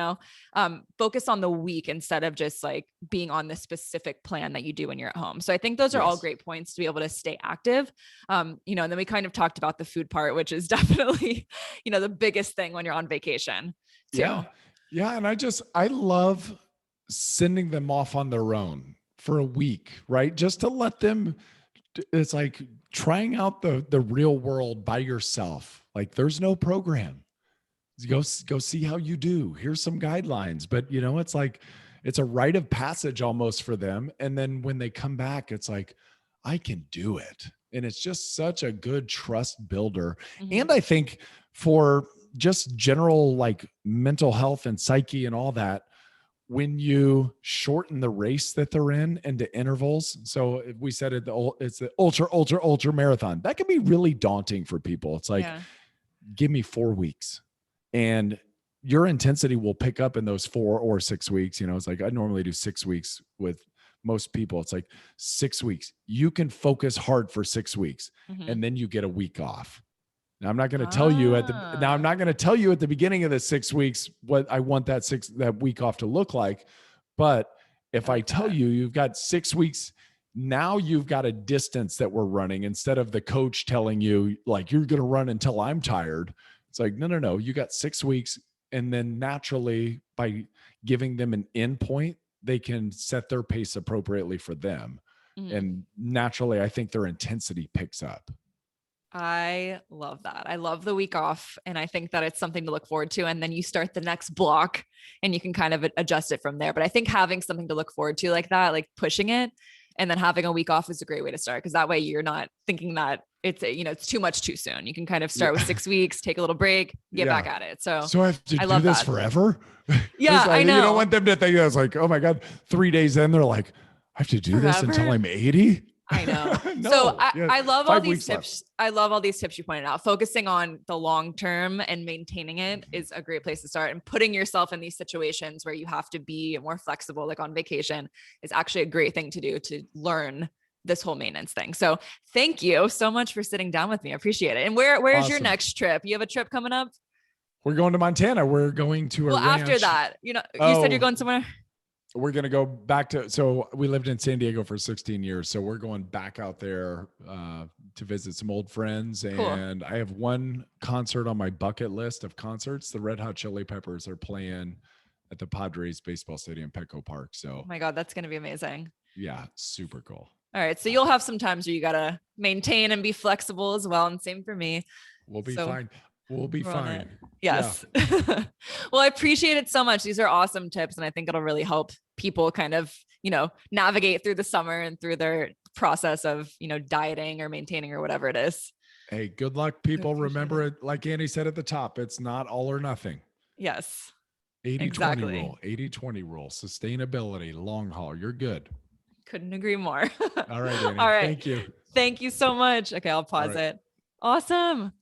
focus on the week instead of just like being on the specific plan that you do when you're at home. So I think those are all great points to be able to stay active. And then we kind of talked about the food part, which is definitely, the biggest thing when you're on vacation too. Yeah. Yeah. And I love sending them off on their own for a week, right? Just to let them, it's like trying out the real world by yourself. Like there's no program. Go see how you do. Here's some guidelines, but it's like, it's a rite of passage almost for them. And then when they come back, it's like, I can do it. And it's just such a good trust builder. Mm-hmm. And I think for just general, like mental health and psyche and all that, when you shorten the race that they're in into intervals. So if we said it's the ultra marathon, that can be really daunting for people. It's like, give me 4 weeks. And your intensity will pick up in those 4 or 6 weeks. It's like, I normally do 6 weeks with most people. It's like 6 weeks. You can focus hard for 6 weeks, and then you get a week off. Now I'm not going to tell you at the beginning of the 6 weeks what I want that week off to look like. But if I tell you, you've got 6 weeks, now you've got a distance that we're running, instead of the coach telling you like, you're going to run until I'm tired. It's like, no, you got 6 weeks. And then naturally, by giving them an end point, they can set their pace appropriately for them. Mm-hmm. And naturally, I think their intensity picks up. I love that. I love the week off. And I think that it's something to look forward to. And then you start the next block and you can kind of adjust it from there. But I think having something to look forward to like that, like pushing it, and then having a week off is a great way to start. Cause that way you're not thinking that it's too much too soon. You can kind of start with 6 weeks, take a little break, get back at it. So I have to do this forever. Yeah, like, I know. You don't want them to think it's like, oh my God, 3 days in, they're like, I have to do this until I'm 80. I know. No, so I love all these tips. I love all these tips you pointed out. Focusing on the long term and maintaining it is a great place to start. And putting yourself in these situations where you have to be more flexible, like on vacation, is actually a great thing to do to learn this whole maintenance thing. So thank you so much for sitting down with me. I appreciate it. And where's your Awesome. next trip? You have a trip coming up? We're going to Montana. We're going to a ranch. After that, you said you're going somewhere. We're going to go back so we lived in San Diego for 16 years. So we're going back out there to visit some old friends. Cool. And I have one concert on my bucket list of concerts. The Red Hot Chili Peppers are playing at the Padres baseball stadium, Petco Park. So, oh my God, that's going to be amazing. Yeah, super cool. All right. So you'll have some times where you got to maintain and be flexible as well. And same for me. We'll be fine. We'll be fine. Yes. Yeah. Well, I appreciate it so much. These are awesome tips. And I think it'll really help people kind of, navigate through the summer and through their process of, dieting or maintaining or whatever it is. Hey, good luck, people. Remember it. Like Annie said at the top, it's not all or nothing. Yes. 80-20 rule, 80-20 rule, sustainability, long haul. You're good. Couldn't agree more. All right, Annie. All right. Thank you. Thank you so much. Okay. I'll pause it. Awesome.